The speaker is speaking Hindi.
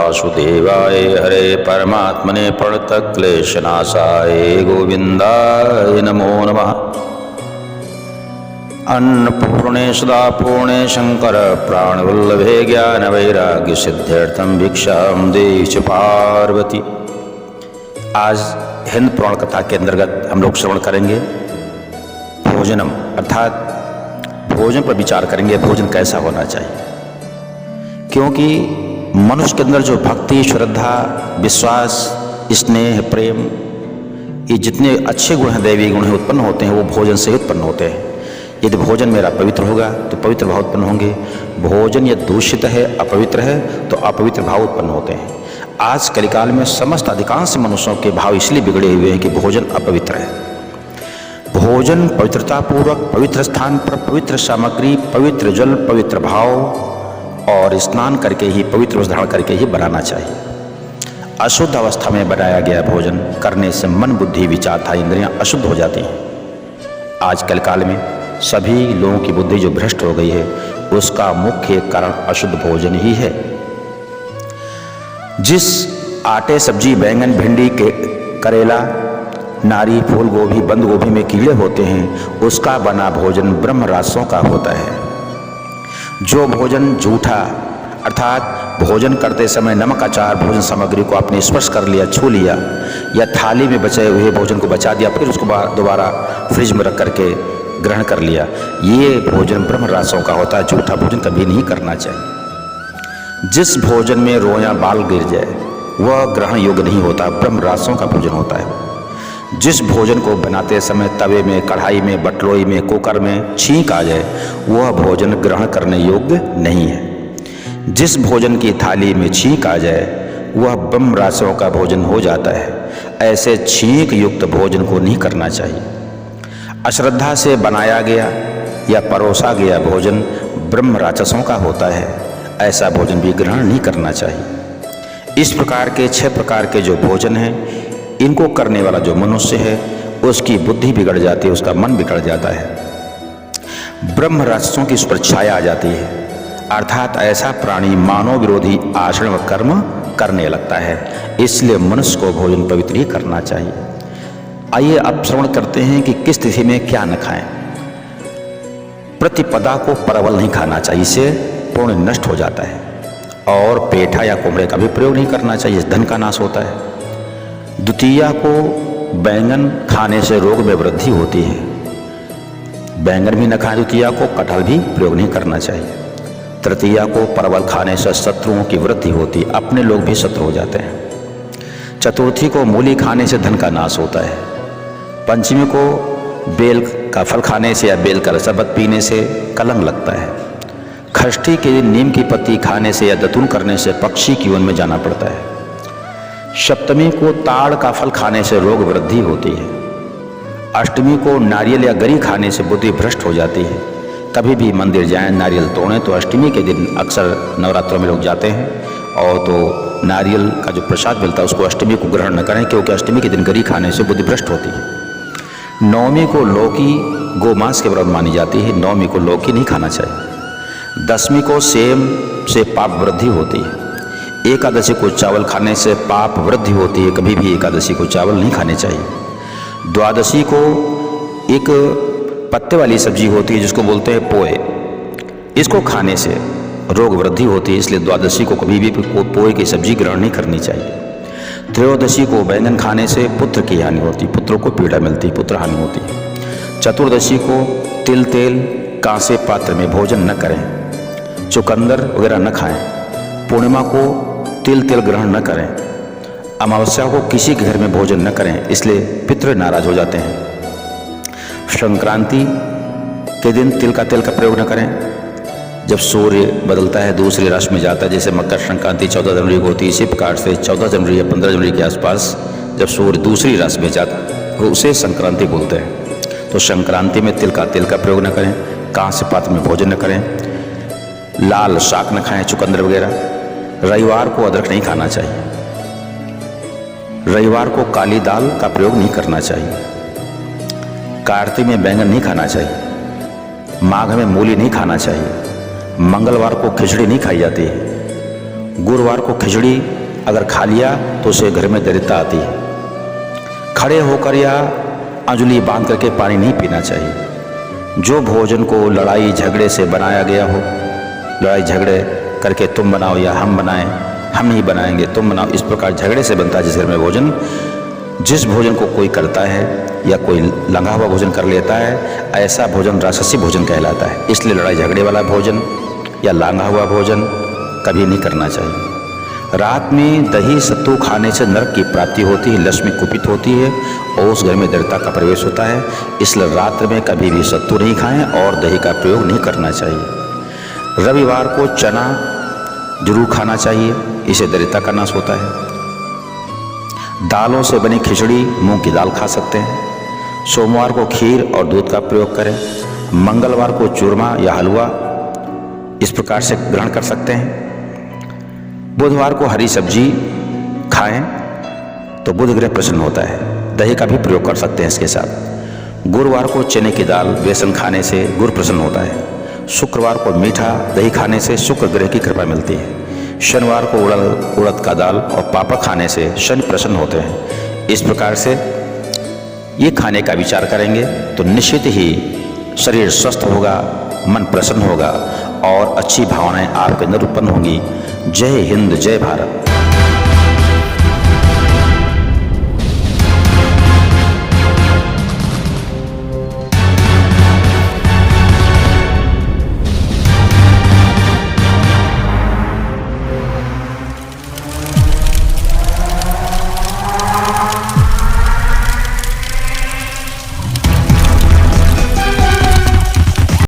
वासुदेवाय हरे परमात्मने प्रणतक्लेशनाशाय गोविंदाय नमो नमः। अन्नपूर्णे सदापूर्णे शंकर प्राणवल्लभे ज्ञान वैराग्य सिद्ध्यर्थम भिक्षां देहि च पार्वती। आज हिंद पुराण कथा के अंतर्गत हम लोग श्रवण करेंगे भोजनम, अर्थात भोजन पर विचार करेंगे। भोजन कैसा होना चाहिए, क्योंकि मनुष्य के अंदर जो भक्ति, श्रद्धा, विश्वास, स्नेह, प्रेम, ये जितने अच्छे गुण हैं, दैवी गुण हैं, उत्पन्न होते हैं, वो भोजन से उत्पन्न होते हैं। यदि भोजन मेरा पवित्र होगा तो पवित्र भाव उत्पन्न होंगे। भोजन यदि दूषित है, अपवित्र है, तो अपवित्र भाव उत्पन्न होते हैं। आज कलिकाल में समस्त अधिकांश मनुष्यों के भाव इसलिए बिगड़े हुए हैं कि भोजन अपवित्र है। भोजन पवित्रता पूर्वक, पवित्र स्थान पर, पवित्र सामग्री, पवित्र जल, पवित्र भाव और स्नान करके ही, पवित्र वस्त्र धारण करके ही बनाना चाहिए। अशुद्ध अवस्था में बनाया गया भोजन करने से मन, बुद्धि, विचार था इंद्रियां अशुद्ध हो जाती हैं। आज कल काल में सभी लोगों की बुद्धि जो भ्रष्ट हो गई है, उसका मुख्य कारण अशुद्ध भोजन ही है। जिस आटे, सब्जी, बैंगन, भिंडी, करेला, नारी, फूल गोभी, बंद गोभी में कीड़े होते हैं, उसका बना भोजन ब्रह्म राजसों का होता है। जो भोजन झूठा, अर्थात भोजन करते समय नमक, अचार, भोजन सामग्री को आपने स्पर्श कर लिया, छू लिया, या थाली में बचे हुए भोजन को बचा दिया, फिर उसको दोबारा फ्रिज में रख करके ग्रहण कर लिया, ये भोजन ब्रह्म राजसों का होता है। झूठा भोजन कभी नहीं करना चाहिए। जिस भोजन में रोया बाल गिर जाए वह ग्रहण योग्य नहीं होता, ब्रह्म राजसों का भोजन होता है। जिस भोजन को बनाते समय तवे में, कढ़ाई में, बटलोई में, कुकर में छींक आ जाए, वह भोजन ग्रहण करने योग्य नहीं है। जिस भोजन की थाली में छींक आ जाए वह ब्रह्म राजसों का भोजन हो जाता है। ऐसे छींक युक्त भोजन को नहीं करना चाहिए। अश्रद्धा से बनाया गया या परोसा गया भोजन ब्रह्म राक्षसों का होता है। ऐसा भोजन भी ग्रहण नहीं करना चाहिए। इस प्रकार के 6 प्रकार के जो भोजन हैं, इनको करने वाला जो मनुष्य है उसकी बुद्धि बिगड़ जाती है, उसका मन बिगड़ जाता है, ब्रह्म राक्षसों की उस पर छाया आ जाती है। अर्थात ऐसा प्राणी मानव विरोधी आचरण व कर्म करने लगता है। इसलिए मनुष्य को भोजन पवित्र ही करना चाहिए। आइए अब श्रवण करते हैं कि किस तिथि में क्या न खाएं। प्रतिपदा को परवल नहीं खाना चाहिए, इससे पुण्य नष्ट हो जाता है। और पेठा या कुमड़े का भी प्रयोग नहीं करना चाहिए, धन का नाश होता है। द्वितीया को बैंगन खाने से रोग में वृद्धि होती है, बैंगन भी न खाएं। द्वितीया को कटहल भी प्रयोग नहीं करना चाहिए। तृतीया को परवल खाने से शत्रुओं की वृद्धि होती है, अपने लोग भी शत्रु हो जाते हैं। चतुर्थी को मूली खाने से धन का नाश होता है। पंचमी को बेल का फल खाने से या बेल का शरबत पीने से कलंक लगता है। षष्ठी के दिन नीम की पत्ती खाने से या दतून करने से पक्षी की वन में जाना पड़ता है। सप्तमी को ताड़ का फल खाने से रोग वृद्धि होती है। अष्टमी को नारियल या गरी खाने से बुद्धि भ्रष्ट हो जाती है। कभी भी मंदिर जाएं, नारियल तोड़ें तो अष्टमी के दिन अक्सर नवरात्रों में लोग जाते हैं, और तो नारियल का जो प्रसाद मिलता है उसको अष्टमी को ग्रहण न करें, क्योंकि अष्टमी के दिन गरी खाने से बुद्धि भ्रष्ट होती है। नवमी को लौकी गोमांस के बराबर मानी जाती है, नवमी को लौकी नहीं खाना चाहिए। दसवीं को सेम से पाप वृद्धि होती है। एकादशी को चावल खाने से पाप वृद्धि होती है, कभी भी एकादशी को चावल नहीं खाने चाहिए। द्वादशी को एक पत्ते वाली सब्जी होती है जिसको बोलते हैं पोहे, इसको खाने से रोग वृद्धि होती है, इसलिए द्वादशी को कभी भी पोहे की सब्जी ग्रहण नहीं करनी चाहिए। त्रयोदशी को बैंगन खाने से पुत्र की हानि होती, पुत्रों को पीड़ा मिलती, पुत्र हानि होती है। चतुर्दशी को तिल तेल कांसे पात्र में भोजन न करें, चुकंदर वगैरह न खाएं। पूर्णिमा को तिल तेल ग्रहण न करें। अमावस्या को किसी के घर में भोजन न करें, इसलिए पितृ नाराज हो जाते हैं। संक्रांति के दिन तिल का तेल का प्रयोग न करें। जब सूर्य बदलता है, दूसरी राशि में जाता है, जैसे मकर संक्रांति 14 जनवरी को होती है, इसी प्रकार से 14 जनवरी या 15 जनवरी के आसपास जब सूर्य दूसरी राशि में जाता है उसे संक्रांति बोलते हैं। तो संक्रांति में तिल का तेल का प्रयोग न करें, कांस्य पात्र में भोजन न करें, लाल शाक न खाएं, चुकंदर वगैरह। रविवार को अदरक नहीं खाना चाहिए। रविवार को काली दाल का प्रयोग नहीं करना चाहिए। कार्तिक में बैंगन नहीं खाना चाहिए। माघ में मूली नहीं खाना चाहिए। मंगलवार को खिचड़ी नहीं खाई जाती है। गुरुवार को खिचड़ी अगर खा लिया तो उसे घर में दरिद्रता आती है। खड़े होकर या अंजुली बांध करके पानी नहीं पीना चाहिए। जो भोजन को लड़ाई झगड़े से बनाया गया हो, लड़ाई झगड़े करके तुम बनाओ या हम बनाएं, हम नहीं बनाएंगे तुम बनाओ, इस प्रकार झगड़े से बनता है जिस घर में भोजन, जिस भोजन को कोई करता है या कोई लंघा हुआ भोजन कर लेता है, ऐसा भोजन राक्षसी भोजन कहलाता है। इसलिए लड़ाई झगड़े वाला भोजन या लांघा हुआ भोजन कभी नहीं करना चाहिए। रात में दही सत्तू खाने से नरक की प्राप्ति होती है, लक्ष्मी कुपित होती है और उस घर में दरिद्रता का प्रवेश होता है। इसलिए रात्र में कभी भी सत्तू नहीं खाएं और दही का प्रयोग नहीं करना चाहिए। रविवार को चना जरूर खाना चाहिए, इसे दरिद्रता का नाश होता है। दालों से बनी खिचड़ी, मूंग की दाल खा सकते हैं। सोमवार को खीर और दूध का प्रयोग करें। मंगलवार को चूरमा या हलवा इस प्रकार से ग्रहण कर सकते हैं। बुधवार को हरी सब्जी खाएं तो बुध ग्रह प्रसन्न होता है। दही का भी प्रयोग कर सकते हैं इसके साथ। गुरुवार को चने की दाल बेसन खाने से गुरु प्रसन्न होता है। शुक्रवार को मीठा दही खाने से शुक्र ग्रह की कृपा मिलती है। शनिवार को उड़द का दाल और पापड़ खाने से शनि प्रसन्न होते हैं। इस प्रकार से ये खाने का विचार करेंगे तो निश्चित ही शरीर स्वस्थ होगा, मन प्रसन्न होगा और अच्छी भावनाएं आपके अंदर उत्पन्न होंगी। जय हिंद, जय भारत।